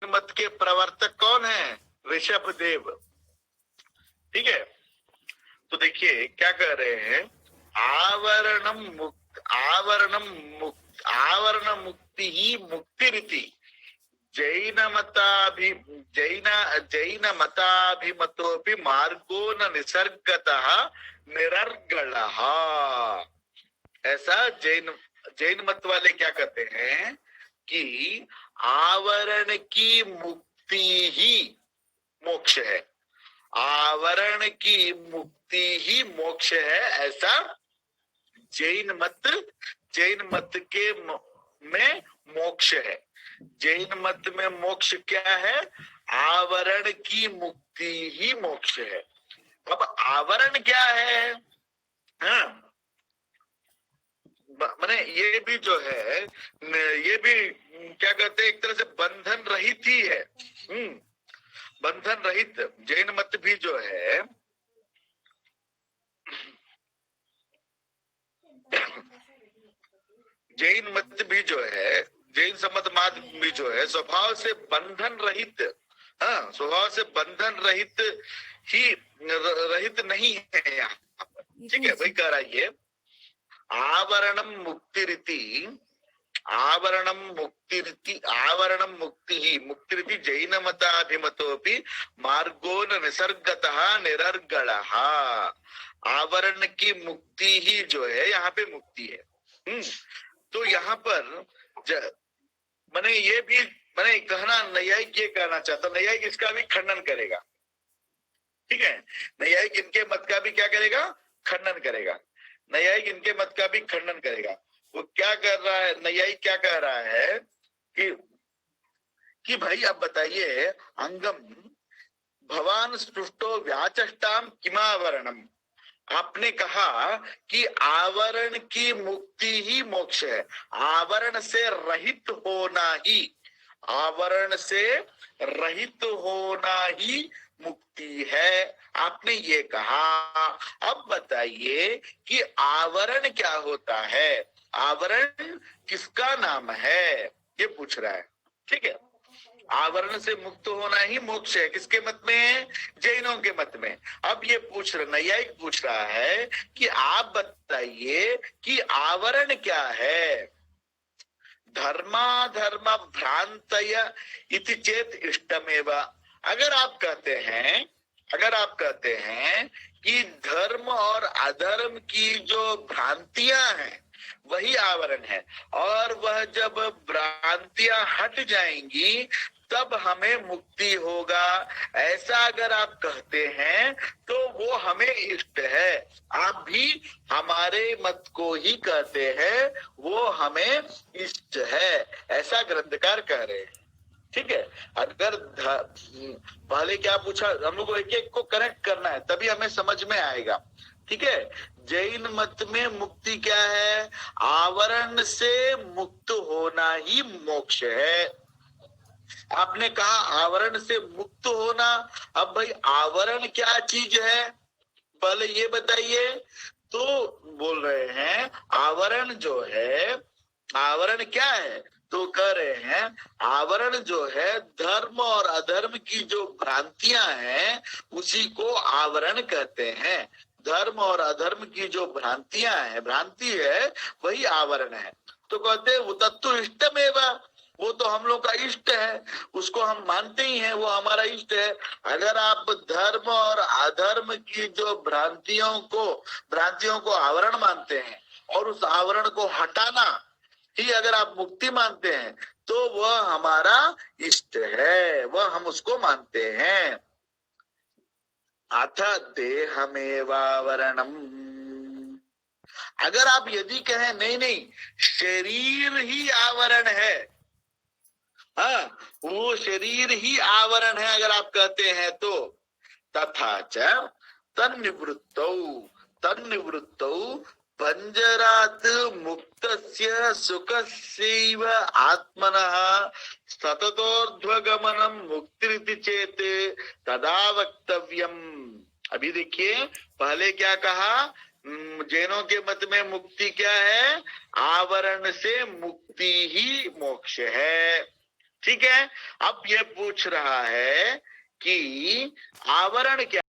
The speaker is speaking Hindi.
मत के प्रवर्तक कौन है? ऋषभ देव। ठीक है, तो देखिए क्या कह रहे हैं, आवरण मुक्ति ही मुक्ति रीति जैन जैन मताभिमतोपि मार्गो न निसर्गतः निरर्गलः। ऐसा जैन जैन मत वाले क्या कहते हैं कि आवरण की मुक्ति ही मोक्ष है, आवरण की मुक्ति ही मोक्ष है, ऐसा जैन मत के में मोक्ष है। जैन मत में मोक्ष क्या है? आवरण की मुक्ति ही मोक्ष है। अब आवरण क्या है? हाँ, माने ये भी जो है, ये भी क्या कहते हैं, एक तरह से बंधन रहित ही है। बंधन रहित जैन मत भी जो है जैन मत भी जो है, जैन सम्मत मार्ग भी जो है स्वभाव से बंधन रहित, हाँ स्वभाव से बंधन रहित ही रहित नहीं है यहाँ पर। ठीक है, वही कह रहा है ये आवरणम मुक्ति रीति, आवरणम मुक्ति ही मुक्ति रीति जैन मताभिमतोपि मार्गो न निसर्गतः निरर्गलः। आवरण की मुक्ति ही जो है यहाँ पे मुक्ति है। तो यहाँ पर मैंने ये भी मैंने कहना, नैयायिक ये कहना चाहता, नैयायिक इसका भी खंडन करेगा। ठीक है, नैयायिक इनके मत का भी क्या करेगा? खंडन करेगा। नैयायिक इनके मत का भी खंडन करेगा। वो क्या कर रहा है, नैयायिक क्या कह रहा है कि भाई आप बताइए, अंगम भवान स्पृष्टो व्याचष्टाम किमावरणम, आपने कहा कि आवरण की मुक्ति ही मोक्ष है, आवरण से रहित होना ही, आवरण से रहित होना ही मुक्ति है, आपने ये कहा। अब बताइए कि आवरण क्या होता है, आवरण किसका नाम है, ये पूछ रहा है। ठीक है, आवरण से मुक्त होना ही मोक्ष है, किसके मत में? जैनों के मत में। अब ये पूछ रहा, नैयायिक पूछ रहा है कि आप बताइए कि आवरण क्या है? धर्माधर्म भ्रांतय इति चेत इष्टमेव। अगर आप कहते हैं कि धर्म और अधर्म की जो भ्रांतियां हैं वही आवरण है, और वह जब भ्रांतियां हट जाएंगी तब हमें मुक्ति होगा, ऐसा अगर आप कहते हैं तो वो हमें इष्ट है। आप भी हमारे मत को ही कहते हैं, वो हमें इष्ट है, ऐसा ग्रंथकार कह रहे हैं। ठीक है, अगर पहले क्या पूछा, हम लोग को एक एक को कनेक्ट करना है तभी हमें समझ में आएगा। ठीक है, जैन मत में मुक्ति क्या है? आवरण से मुक्त होना ही मोक्ष है। आपने कहा आवरण से मुक्त होना, अब भाई आवरण क्या चीज है पहले ये बताइए। तो बोल रहे हैं आवरण जो है, आवरण क्या है? तो कह रहे हैं आवरण जो है धर्म और अधर्म की जो भ्रांतियां हैं उसी को आवरण कहते हैं। धर्म और अधर्म की जो भ्रांतियां हैं, भ्रांति है, वही आवरण है। तो कहते हैं वो तत्व इष्टमेव, वो तो हम लोग का इष्ट है, उसको हम मानते ही हैं, वो हमारा इष्ट है। अगर आप धर्म और अधर्म की जो भ्रांतियों को आवरण मानते हैं और उस आवरण को हटाना ही अगर आप मुक्ति मानते हैं तो वह हमारा इष्ट है, वह हम उसको मानते हैं। अथ देहमेवावरणम, अगर आप यदि कहें नहीं नहीं शरीर ही आवरण है, हाँ वो शरीर ही आवरण है अगर आप कहते हैं तो, तथा च तन्निवृत्तौ पंजरात मुक्तस्य सुखस्यैव आत्मनः सततोर्ध्वगमनम मुक्तिरिति चेत तदा वक्तव्यम। अभी देखिए पहले क्या कहा, जैनों के मत में मुक्ति क्या है? आवरण से मुक्ति ही मोक्ष है। ठीक है। अब ये पूछ रहा है कि आवरण क्या